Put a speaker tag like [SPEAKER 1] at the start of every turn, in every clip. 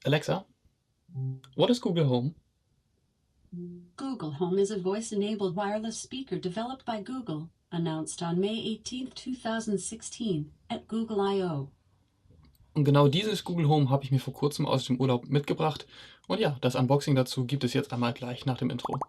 [SPEAKER 1] Alexa, what is Google Home?
[SPEAKER 2] Google Home is a voice-enabled wireless speaker developed by Google, announced on May 18, 2016 at Google I/O.
[SPEAKER 1] Und genau dieses Google Home habe ich mir vor kurzem aus dem Urlaub mitgebracht. Und ja, das Unboxing dazu gibt es jetzt einmal gleich nach dem Intro.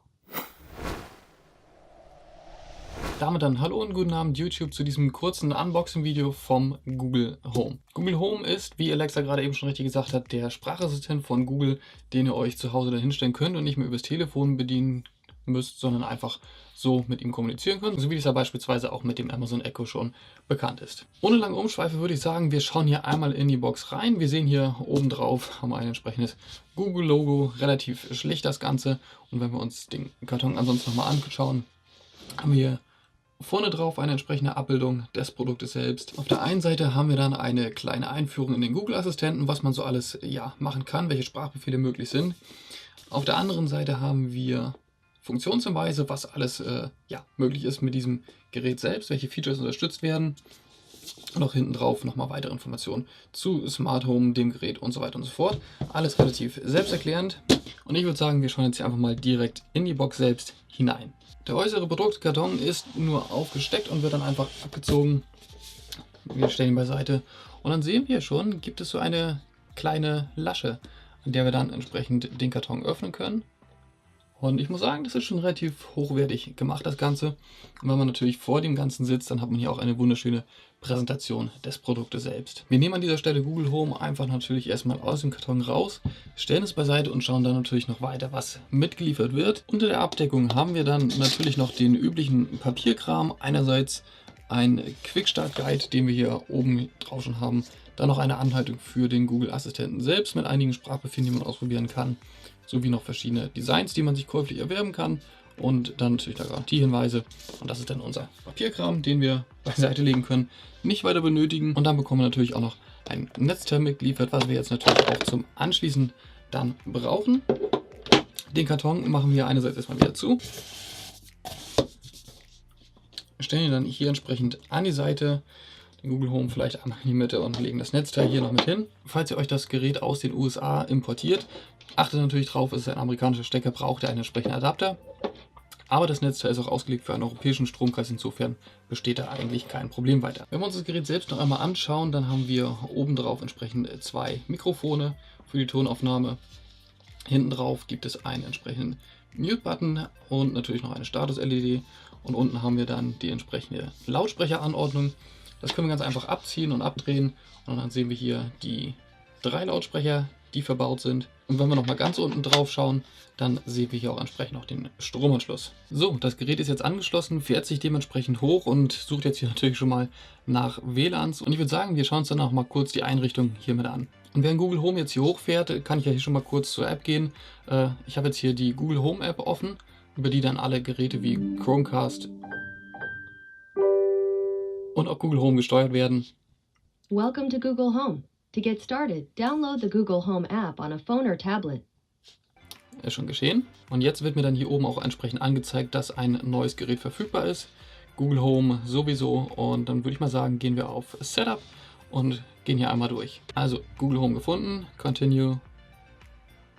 [SPEAKER 1] Damit dann hallo und guten Abend YouTube zu diesem kurzen Unboxing-Video vom Google Home. Google Home ist, wie Alexa gerade eben schon richtig gesagt hat, der Sprachassistent von Google, den ihr euch zu Hause dahin stellen könnt und nicht mehr übers Telefon bedienen müsst, sondern einfach so mit ihm kommunizieren könnt, so wie es ja beispielsweise auch mit dem Amazon Echo schon bekannt ist. Ohne lange Umschweife würde ich sagen, wir schauen hier einmal in die Box rein. Wir sehen hier oben drauf, haben wir ein entsprechendes Google-Logo, relativ schlicht das Ganze. Und wenn wir uns den Karton ansonsten nochmal anschauen, haben wir hier vorne drauf eine entsprechende Abbildung des Produktes selbst. Auf der einen Seite haben wir dann eine kleine Einführung in den Google-Assistenten, was man so alles machen kann, welche Sprachbefehle möglich sind. Auf der anderen Seite haben wir Funktionshinweise, was alles möglich ist mit diesem Gerät selbst, welche Features unterstützt werden. Und auch hinten drauf nochmal weitere Informationen zu Smart Home, dem Gerät und so weiter und so fort. Alles relativ selbsterklärend. Und ich würde sagen, wir schauen jetzt hier einfach mal direkt in die Box selbst hinein. Der äußere Produktkarton ist nur aufgesteckt und wird dann einfach abgezogen. Wir stellen ihn beiseite und dann sehen wir schon, gibt es so eine kleine Lasche, an der wir dann entsprechend den Karton öffnen können. Und ich muss sagen, das ist schon relativ hochwertig gemacht, das Ganze. Und wenn man natürlich vor dem Ganzen sitzt, dann hat man hier auch eine wunderschöne Präsentation des Produktes selbst. Wir nehmen an dieser Stelle Google Home einfach natürlich erstmal aus dem Karton raus, stellen es beiseite und schauen dann natürlich noch weiter, was mitgeliefert wird. Unter der Abdeckung haben wir dann natürlich noch den üblichen Papierkram. Einerseits ein Quick-Start-Guide, den wir hier oben drauf schon haben. Dann noch eine Anleitung für den Google-Assistenten selbst mit einigen Sprachbefehlen, die man ausprobieren kann. Sowie noch verschiedene Designs, die man sich käuflich erwerben kann. Und dann natürlich noch Garantiehinweise. Und das ist dann unser Papierkram, den wir beiseite legen können, nicht weiter benötigen. Und dann bekommen wir natürlich auch noch ein Netzteil mitgeliefert, was wir jetzt natürlich auch zum Anschließen dann brauchen. Den Karton machen wir einerseits erstmal wieder zu. Stellen ihn dann hier entsprechend an die Seite. Den Google Home vielleicht einmal in die Mitte und legen das Netzteil hier noch mit hin. Falls ihr euch das Gerät aus den USA importiert, achtet natürlich drauf, es ist ein amerikanischer Stecker, braucht ihr einen entsprechenden Adapter. Aber das Netzteil ist auch ausgelegt für einen europäischen Stromkreis, insofern besteht da eigentlich kein Problem weiter. Wenn wir uns das Gerät selbst noch einmal anschauen, dann haben wir oben drauf entsprechend zwei Mikrofone für die Tonaufnahme. Hinten drauf gibt es einen entsprechenden Mute-Button und natürlich noch eine Status-LED. Und unten haben wir dann die entsprechende Lautsprecheranordnung. Das können wir ganz einfach abziehen und abdrehen und dann sehen wir hier die 3 Lautsprecher, die verbaut sind. Und wenn wir noch mal ganz unten drauf schauen, dann sehen wir hier auch entsprechend noch den Stromanschluss. So, das Gerät ist jetzt angeschlossen, fährt sich dementsprechend hoch und sucht jetzt hier natürlich schon mal nach WLANs. Und ich würde sagen, wir schauen uns dann auch mal kurz die Einrichtung hiermit an. Und während Google Home jetzt hier hochfährt, kann ich ja hier schon mal kurz zur App gehen. Ich habe jetzt hier die Google Home App offen, über die dann alle Geräte wie Chromecast und auch Google Home gesteuert werden.
[SPEAKER 3] Welcome to Google Home. To get started, download the Google Home app on a phone or tablet.
[SPEAKER 1] Ist schon geschehen. Und jetzt wird mir dann hier oben auch entsprechend angezeigt, dass ein neues Gerät verfügbar ist. Google Home sowieso. Und dann würde ich mal sagen, gehen wir auf Setup und gehen hier einmal durch. Also Google Home gefunden, Continue.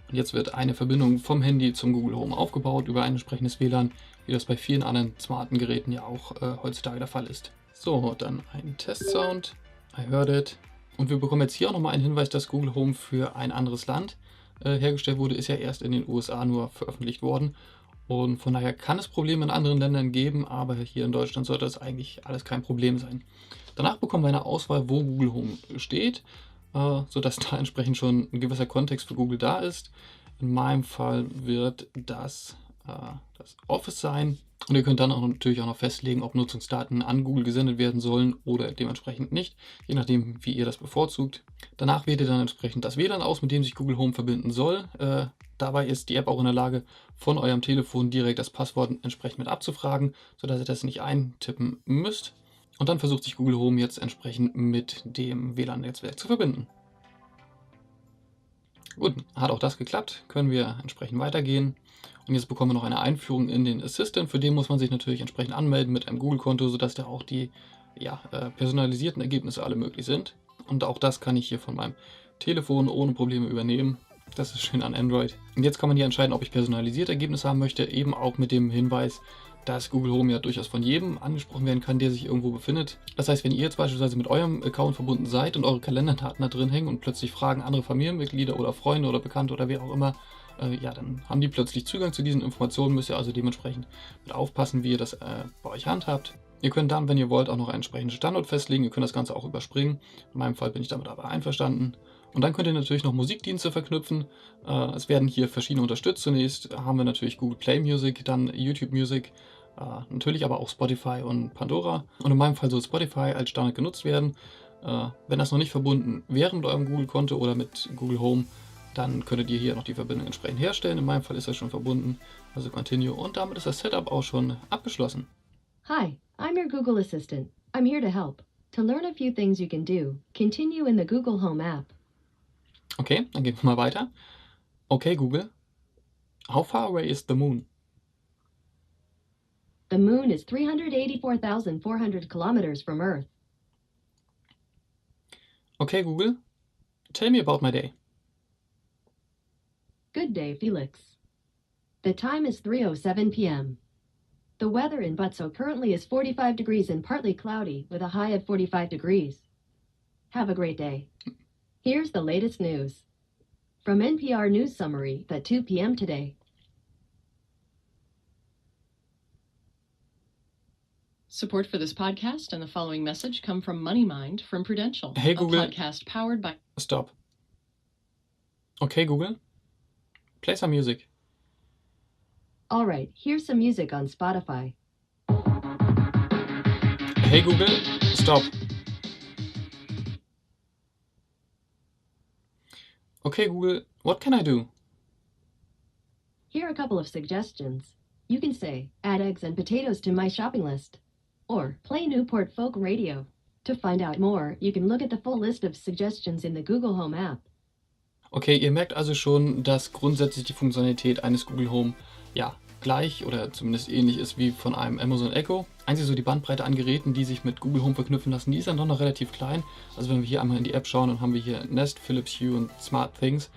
[SPEAKER 1] Und jetzt wird eine Verbindung vom Handy zum Google Home aufgebaut über ein entsprechendes WLAN, wie das bei vielen anderen smarten Geräten ja auch heutzutage der Fall ist. So, dann ein Testsound. I heard it. Und wir bekommen jetzt hier auch nochmal einen Hinweis, dass Google Home für ein anderes Land hergestellt wurde. Ist ja erst in den USA nur veröffentlicht worden. Und von daher kann es Probleme in anderen Ländern geben, aber hier in Deutschland sollte das eigentlich alles kein Problem sein. Danach bekommen wir eine Auswahl, wo Google Home steht, sodass da entsprechend schon ein gewisser Kontext für Google da ist. In meinem Fall wird das Office sein. Und ihr könnt dann auch natürlich auch noch festlegen, ob Nutzungsdaten an Google gesendet werden sollen oder dementsprechend nicht, je nachdem, wie ihr das bevorzugt. Danach wählt ihr dann entsprechend das WLAN aus, mit dem sich Google Home verbinden soll. Dabei ist die App auch in der Lage, von eurem Telefon direkt das Passwort entsprechend mit abzufragen, sodass ihr das nicht eintippen müsst. Und dann versucht sich Google Home jetzt entsprechend mit dem WLAN-Netzwerk zu verbinden. Gut, hat auch das geklappt, können wir entsprechend weitergehen. Und jetzt bekommen wir noch eine Einführung in den Assistant. Für den muss man sich natürlich entsprechend anmelden mit einem Google-Konto, sodass da auch die personalisierten Ergebnisse alle möglich sind. Und auch das kann ich hier von meinem Telefon ohne Probleme übernehmen. Das ist schön an Android. Und jetzt kann man hier entscheiden, ob ich personalisierte Ergebnisse haben möchte, eben auch mit dem Hinweis, dass Google Home ja durchaus von jedem angesprochen werden kann, der sich irgendwo befindet. Das heißt, wenn ihr jetzt beispielsweise mit eurem Account verbunden seid und eure Kalenderdaten da drin hängen und plötzlich fragen andere Familienmitglieder oder Freunde oder Bekannte oder wer auch immer, ja, dann haben die plötzlich Zugang zu diesen Informationen, müsst ihr also dementsprechend mit aufpassen, wie ihr das bei euch handhabt. Ihr könnt dann, wenn ihr wollt, auch noch einen entsprechenden Standort festlegen. Ihr könnt das Ganze auch überspringen. In meinem Fall bin ich damit aber einverstanden. Und dann könnt ihr natürlich noch Musikdienste verknüpfen. Es werden hier verschiedene unterstützt. Zunächst haben wir natürlich Google Play Music, dann YouTube Music, natürlich aber auch Spotify und Pandora. Und in meinem Fall soll Spotify als Standard genutzt werden. Wenn das noch nicht verbunden wäre mit eurem Google-Konto oder mit Google Home, dann könntet ihr hier noch die Verbindung entsprechend herstellen. In meinem Fall ist das schon verbunden, also Continue. Und damit ist das Setup auch schon abgeschlossen.
[SPEAKER 3] Hi, I'm your Google Assistant. I'm here to help. To learn a few things you can do, continue in the Google Home app.
[SPEAKER 1] Okay, dann gehen wir mal weiter. Okay, Google. How far away is the moon?
[SPEAKER 3] The moon is 384,400 kilometers from Earth.
[SPEAKER 1] Okay, Google. Tell me about my day.
[SPEAKER 3] Good day, Felix. The time is 3:07 p.m. The weather in Butzo currently is 45 degrees and partly cloudy with a high of 45 degrees. Have a great day. Here's the latest news. From NPR News Summary at 2 p.m. today.
[SPEAKER 4] Support for this podcast and the following message come from MoneyMind from Prudential,
[SPEAKER 1] Hey, Google.
[SPEAKER 4] a podcast powered by...
[SPEAKER 1] Stop. Okay, Google. Play some music.
[SPEAKER 3] All right, here's some music on Spotify.
[SPEAKER 1] Hey, Google. Stop. Okay, Google. What can I do?
[SPEAKER 3] Here are a couple of suggestions. You can say, add eggs and potatoes to my shopping list. Or play Newport Folk Radio. To find out more, you can look at the full list of suggestions in the Google Home app.
[SPEAKER 1] Okay, ihr merkt also schon, dass grundsätzlich die Funktionalität eines Google Home ja gleich oder zumindest ähnlich ist wie von einem Amazon Echo. Einzig so die Bandbreite an Geräten, die sich mit Google Home verknüpfen lassen, die ist dann doch noch relativ klein. Also wenn wir hier einmal in die App schauen, dann haben wir hier Nest, Philips Hue und Smart Things.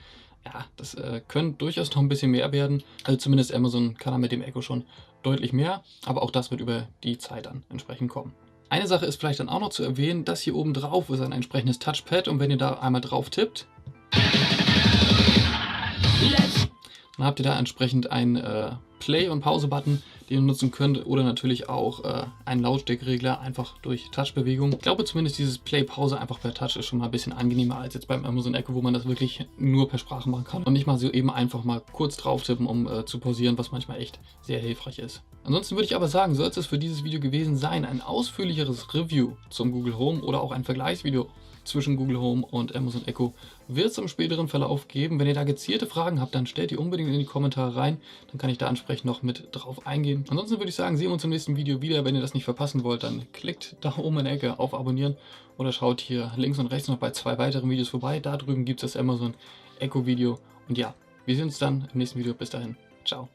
[SPEAKER 1] Ja, das könnte durchaus noch ein bisschen mehr werden. Also zumindest Amazon kann da mit dem Echo schon deutlich mehr, aber auch das wird über die Zeit dann entsprechend kommen. Eine Sache ist vielleicht dann auch noch zu erwähnen, das hier oben drauf ist ein entsprechendes Touchpad und wenn ihr da einmal drauf tippt, dann habt ihr da entsprechend einen Play- und Pause-Button, den ihr nutzen könnt oder natürlich auch einen Lautstärkeregler einfach durch Touchbewegung. Ich glaube zumindest dieses Play-Pause einfach per Touch ist schon mal ein bisschen angenehmer als jetzt beim Amazon Echo, wo man das wirklich nur per Sprache machen kann und nicht mal so eben einfach mal kurz drauf tippen, um zu pausieren, was manchmal echt sehr hilfreich ist. Ansonsten würde ich aber sagen, soll es für dieses Video gewesen sein, ein ausführlicheres Review zum Google Home oder auch ein Vergleichsvideo zwischen Google Home und Amazon Echo wird es im späteren Verlauf geben. Wenn ihr da gezielte Fragen habt, dann stellt die unbedingt in die Kommentare rein. Dann kann ich da entsprechend noch mit drauf eingehen. Ansonsten würde ich sagen, sehen wir uns im nächsten Video wieder. Wenn ihr das nicht verpassen wollt, dann klickt da oben in der Ecke auf Abonnieren oder schaut hier links und rechts noch bei 2 weiteren Videos vorbei. Da drüben gibt es das Amazon Echo Video. Und ja, wir sehen uns dann im nächsten Video. Bis dahin. Ciao.